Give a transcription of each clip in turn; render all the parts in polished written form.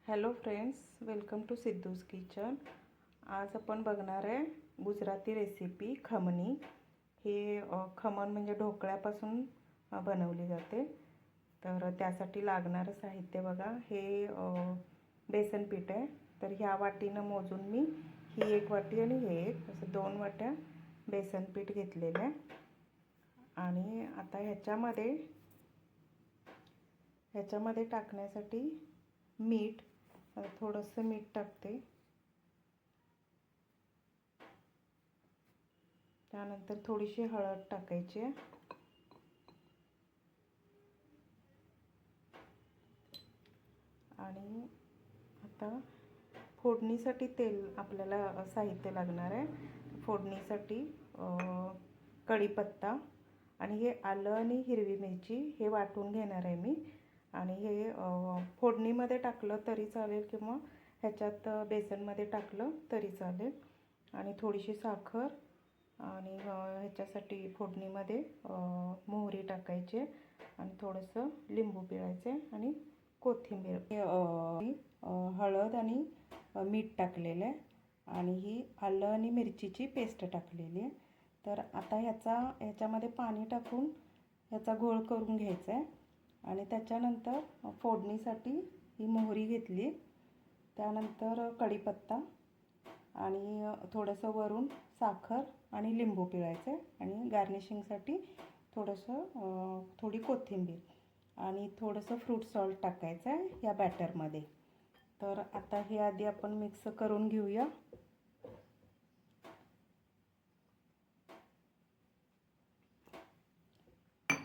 Hello friends, welcome to Siddhu's kitchen. आज आपण बघणार आहे गुजराती रेसिपी खमणी। हे खमण म्हणजे ढोकळ्यापासून बनवली जाते। तर त्यासाठी लागणारं साहित्य बघा, हे बेसन पीठ आहे। तर ह्या वाटीनं मोजून मी ही एक वाटी आणि हे एक, असं 2 वाट्या बेसन पीठ घेतलेलं आहे। आणि आता ह्याच्यामध्ये टाकण्यासाठी मीठ, थोडंसं मीठ टाकते। त्यानंतर थोडीशी हळद टाकायची आहे। आणि आता फोडणीसाठी तेल आपल्याला साहित्य लागणार आहे। फोडणीसाठी कढीपत्ता आणि हे आलं आणि हिरवी मिरची हे वाटून घेणार आहे मी। आणि हे फोडणीमध्ये टाकलं तरी चालेल किंवा ह्याच्यात बेसनमध्ये टाकलं तरी चालेल। आणि थोडीशी साखर आणि ह्याच्यासाठी फोडणीमध्ये मोहरी टाकायची आणि थोडंसं लिंबू पिळायचे आणि कोथिंबीर, हळद आणि मीठ टाकलेलं आहे आणि ही आलं आणि मिरचीची पेस्ट टाकलेली आहे। तर आता ह्याच्यामध्ये पाणी टाकून ह्याचा घोळ करून घ्यायचा आहे। आणि त्याच्यानंतर फोडणीसाठी ही मोहरी घेतली, त्यानंतर कढीपत्ता आणि थोडंसं वरून साखर आणि लिंबू पिळायचं आणि गार्निशिंगसाठी थोडी कोथिंबीर आणि थोडंसं फ्रूट सॉल्ट टाकायचं आहे या बॅटरमध्ये। तर आता हे आधी आपण मिक्स करून घेऊया।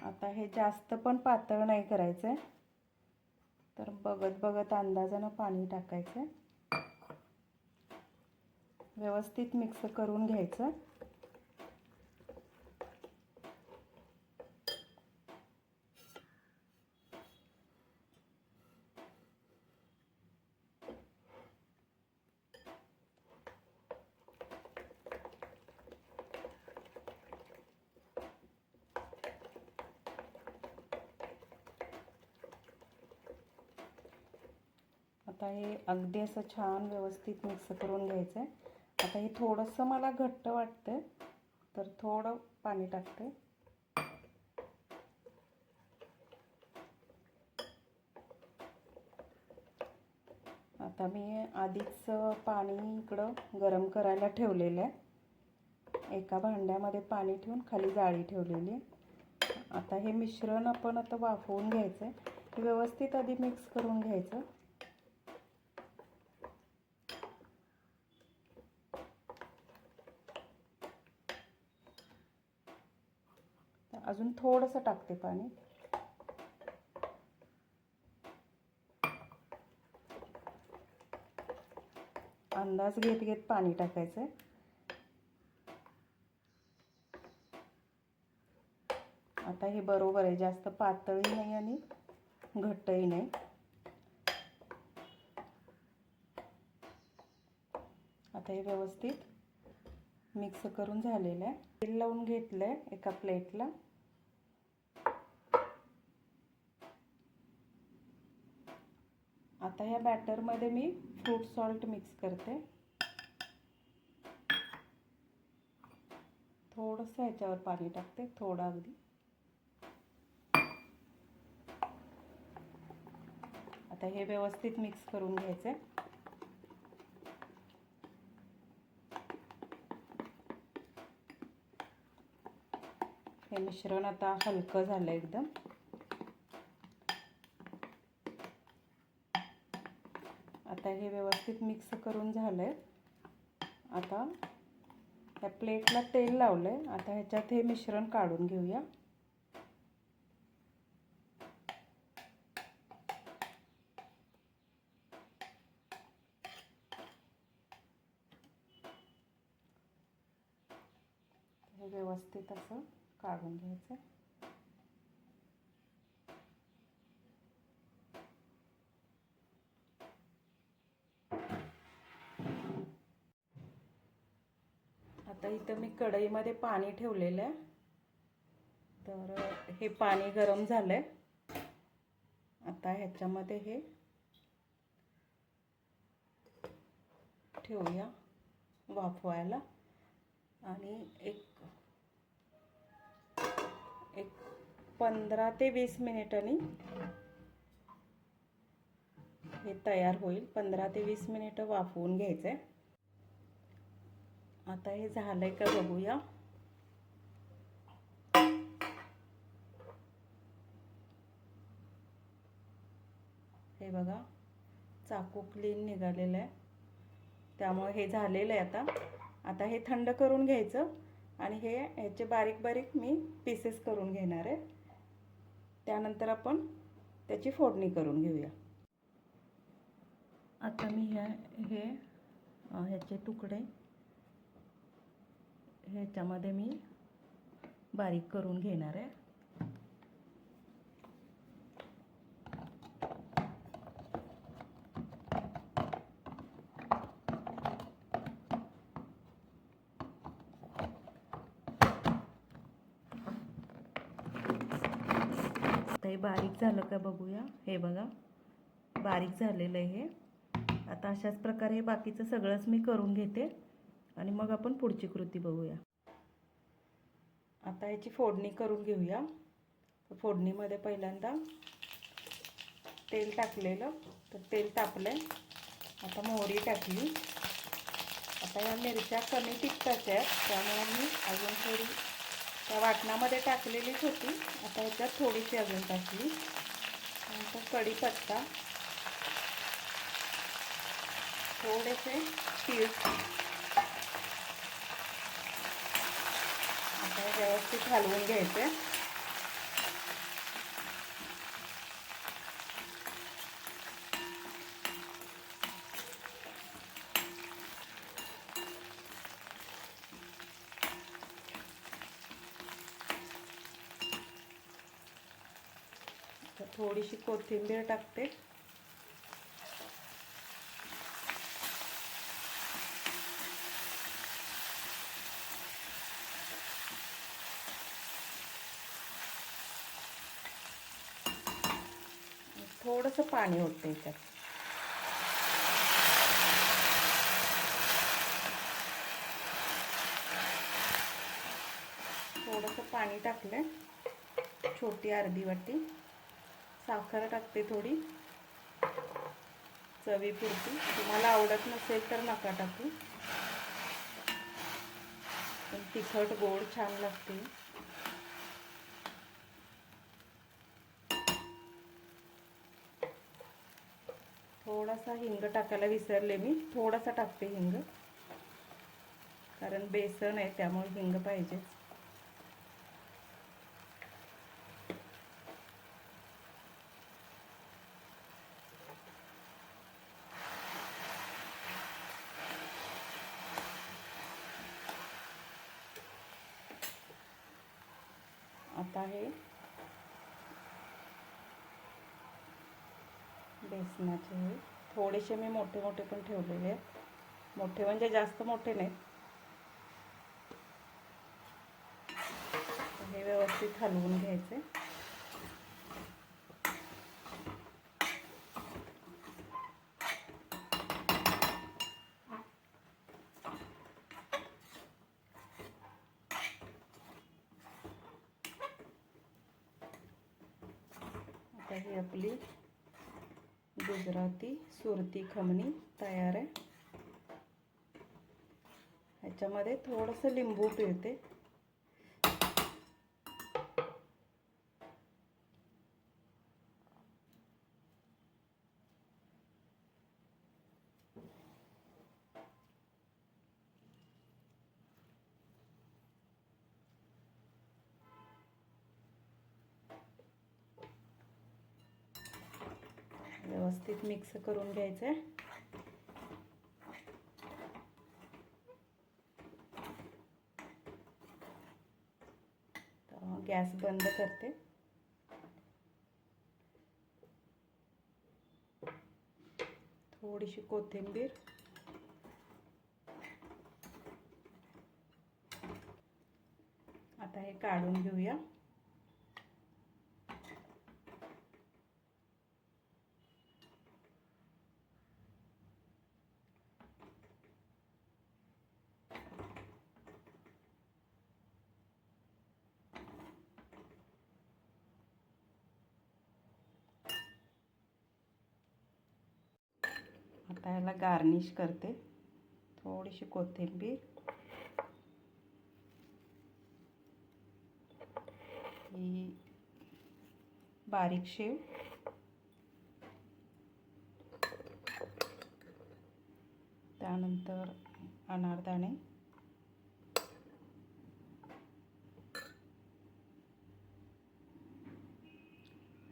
आता हे जास्त पण पातळ नाही करायचं आहे, तर बघत बघत अंदाजानं पाणी टाकायचं आहे। व्यवस्थित मिक्स करून घ्यायचं। आता हे अगदी असं छान व्यवस्थित मिक्स करून घ्यायचं आहे। आता हे थोडंसं मला घट्ट वाटतंय, तर थोडं पाणी टाकते। आता मी आधीच पाणी इकडं गरम करायला ठेवलेलं आहे। एका भांड्यामध्ये पाणी ठेवून खाली जाळी ठेवलेली आहे। आता हे मिश्रण आपण आता वाफवून घ्यायचं आहे। व्यवस्थित आधी मिक्स करून घ्यायचं। अजून थोडंसं टाकते पाणी। अंदाज घेत घेत पाणी टाकायचं आहे। आता हे बरोबर आहे, जास्त पातळही नाही आणि घट्टही नाही। आता हे व्यवस्थित मिक्स करून झालेलं आहे। तेल लावून घेतलं आहे एका प्लेटला। आता ह्या बॅटरमध्ये मी फ्रूट सॉल्ट मिक्स करते। थोडंसं ह्याच्यावर पाणी टाकते, थोडं अगदी। आता हे व्यवस्थित मिक्स करून घ्यायचं आहे। हे मिश्रण आता हलकं झालं एकदम। आता हे व्यवस्थित मिक्स करून झालंय। आता त्या प्लेटला तेल लावलंय। आता ह्याच्यात हे मिश्रण काढून घेऊया। हे व्यवस्थित असं काढून घ्यायचं। आता इथं मी कढईमध्ये पाणी ठेवलेलं आहे, तर हे पाणी गरम झालंय। आता ह्याच्यामध्ये हे ठेवूया वाफवायला आणि एक 15 ते 20 मिनिटांनी हे तयार होईल. 15 ते 20 मिनिटं वाफवून घ्यायचं आहे. आता हे झालंय का बघूया. हे बघा, चाकू क्लीन निघालेलं आहे, त्यामुळे हे झालेलं आहे. आता हे थंड करून घ्यायचं आणि ह्याचे बारीक बारीक मी पीसेस करून घेणार आहे. त्यानंतर आपण त्याची फोडणी करून घेऊया. आता मी ह्याचे तुकडे ह्याच्यामध्ये मी बारीक करून घेणार आहे. हे बारीक झालं का बघूया. हे बघा, बारीक झालेलं आहे हे. आता अशाच प्रकारे बाकीचं सगळंच मी करून घेते आणि मग आपण पुढची कृती बघूया. आता याची फोडणी करून घेऊया. फोडणीमध्ये पहिल्यांदा तेल टाकलेलं, तर तेल तापलंय. आता मोहरी टाकली. आता या मिरच्या कमी तिखटाच्या आहेत, त्यामुळे मी अजून थोडी त्या वाटणामध्ये टाकलेलीच होती. आता ह्याच्यात थोडीशी अजून टाकली. नंतर कढीपत्ता, थोडेसे तीळ. आता व्यवस्थित हलवून घ्यायचे. थोडीशी कोथिंबीर टाकते. थोडंसं पाणी ओतते याच्यात. थोडंसं पाणी टाकले, छोटी अर्धी वाटी. साखर टाकते थोडी चवीपुरती. तुम्हाला आवडत नसेल तर नका टाकू, पण तिखट गोड छान लागते. थोडासा हिंग टाकायला विसरले मी, थोडासा टाकते हिंग, कारण बेसन आहे त्यामुळे हिंग पाहिजे. आता हे बेसनाचे थोडेसे मी मोठे मोठे पण ठेवलेले आहेत. मोठे म्हणजे जास्त मोठे नाहीत. हे व्यवस्थित हलवून घ्यायचे. आता ही आपली गुजराती सुरती खमणी तयार आहे. ह्याच्यामध्ये थोडंसं लिंबू पिळते. व्यवस्थित मिक्स करून घ्यायचं आहे. गॅस बंद करते. थोडीशी कोथिंबीर, आता हे काढून घेऊया. आता ह्याला गार्निश करते. थोडीशी कोथिंबीर, ही बारीक शेव, त्यानंतर अनारदाणे,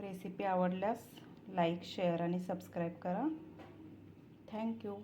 रेसिपी आवडल्यास लाईक, शेअर आणि सबस्क्राईब करा. थँक्यू.